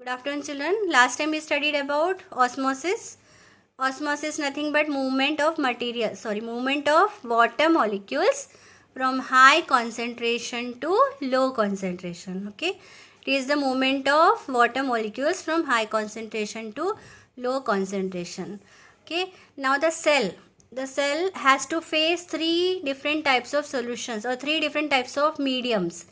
Good afternoon, children. Last time we studied about osmosis. Osmosis nothing but movement of movement of water molecules from high concentration to low concentration. Okay, it is the movement of water molecules from high concentration to low concentration. Okay, now the cell has to face three different types of solutions or three different types of mediums,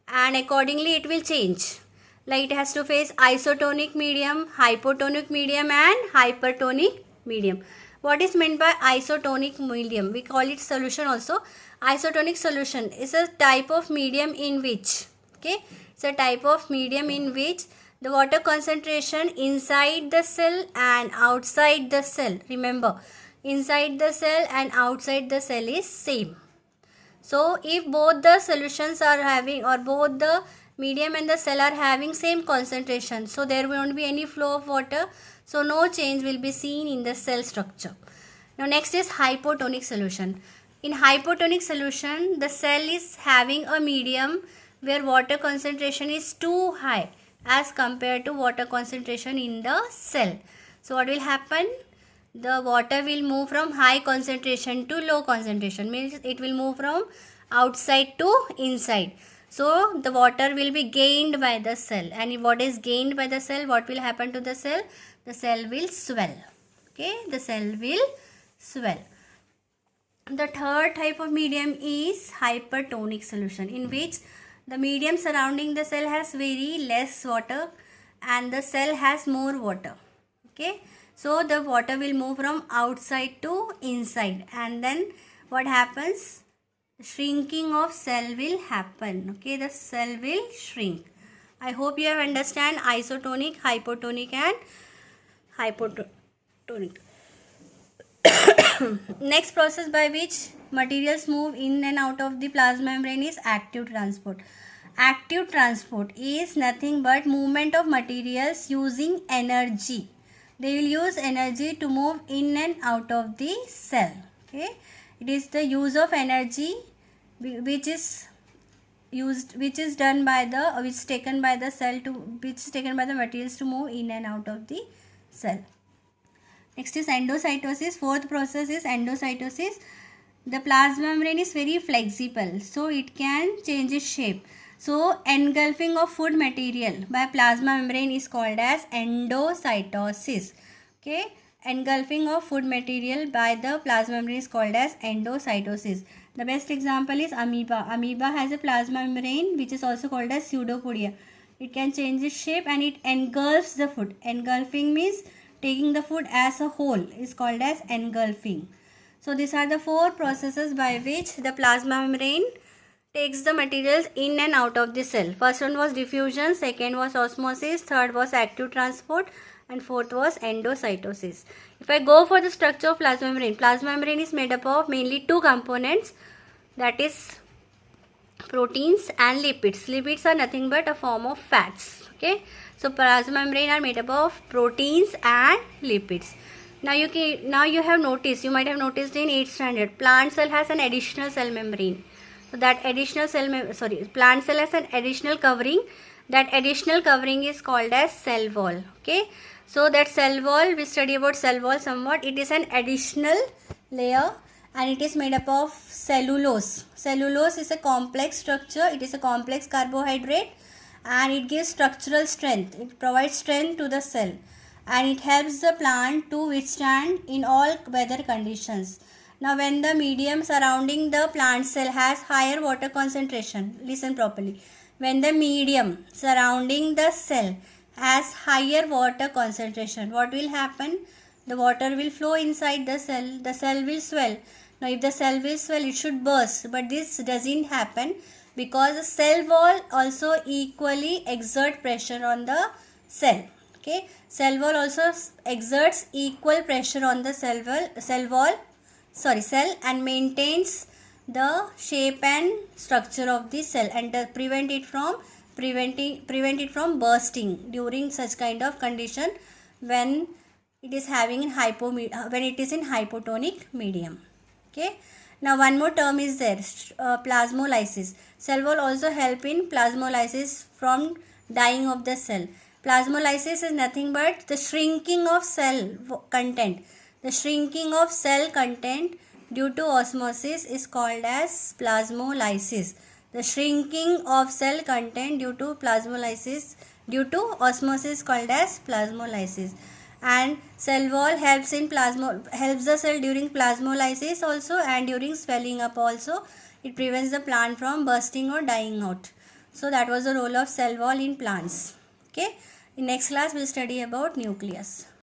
and accordingly it will change. Like it has to face isotonic medium, hypotonic medium and hypertonic medium. What is meant by isotonic medium? We call it solution also. Isotonic solution is a type of medium in which, it's a type of medium in which the water concentration inside the cell and outside the cell, remember, inside the cell and outside the cell is same. So if both the solutions are having, or both the medium and the cell are having same concentration, so there won't be any flow of water, so no change will be seen in the cell structure. Now next is hypotonic solution. In hypotonic solution, the cell is having a medium where water concentration is too high as compared to water concentration in the cell. So what will happen? The water will move from high concentration to low concentration, means it will move from outside to inside. So the water will be gained by the cell, and if what is gained by the cell, what will happen to the cell? The cell will swell. Okay, the cell will swell. The third type of medium is hypertonic solution, in which the medium surrounding the cell has very less water and the cell has more water. Okay, so the water will move from outside to inside, and then what happens? Shrinking of cell will happen. Okay, the cell will shrink. I hope you have understand isotonic, hypotonic and hypotonic. Next process by which materials move in and out of the plasma membrane is active transport. Active transport is nothing but movement of materials using energy. They will use energy to move in and out of the cell. Okay, it is the use of energy which is taken by the materials to move in and out of the cell. Next is endocytosis. Fourth process is endocytosis. The plasma membrane is very flexible, so it can change its shape. So engulfing of food material by plasma membrane is called as endocytosis. Okay, engulfing of food material by the plasma membrane is called as endocytosis. The best example is amoeba. Amoeba has a plasma membrane which is also called as pseudopodia. It can change its shape and it engulfs the food. Engulfing means taking the food as a whole is called as engulfing. So these are the four processes by which the plasma membrane takes the materials in and out of the cell. First one was diffusion, second was osmosis, third was active transport, and fourth was endocytosis. If I go for the structure of plasma membrane is made up of mainly two components, that is proteins and lipids. Lipids are nothing but a form of fats. Okay, so plasma membrane are made up of proteins and lipids. Now you have noticed, you might have noticed in 8th standard, plant cell has an additional cell membrane. So that additional plant cell has an additional covering. That additional covering is called as cell wall. Okay, so that cell wall, we study about cell wall somewhat. It is an additional layer and it is made up of cellulose. Cellulose is a complex structure. It is a complex carbohydrate and it gives structural strength. It provides strength to the cell and it helps the plant to withstand in all weather conditions. Now when the medium surrounding the plant cell has higher water concentration, listen properly. When the medium surrounding the cell has higher water concentration, what will happen? The water will flow inside the cell will swell. Now if the cell will swell, it should burst, but this doesn't happen because the cell wall also equally exert pressure on the cell. Okay, cell wall also exerts equal pressure on the cell and maintains the shape and structure of the cell and prevent it from bursting during such kind of condition when it is having in hypotonic medium. Okay, now one more term is there, plasmolysis. Cell wall also help in plasmolysis from dying of the cell. Plasmolysis is nothing but the shrinking of cell content. The shrinking of cell content due to osmosis is called as plasmolysis. The shrinking of cell content due to osmosis is called as plasmolysis. And cell wall helps the cell during plasmolysis also, and during swelling up also. It prevents the plant from bursting or dying out. So that was the role of cell wall in plants. Okay. In next class we'll study about nucleus.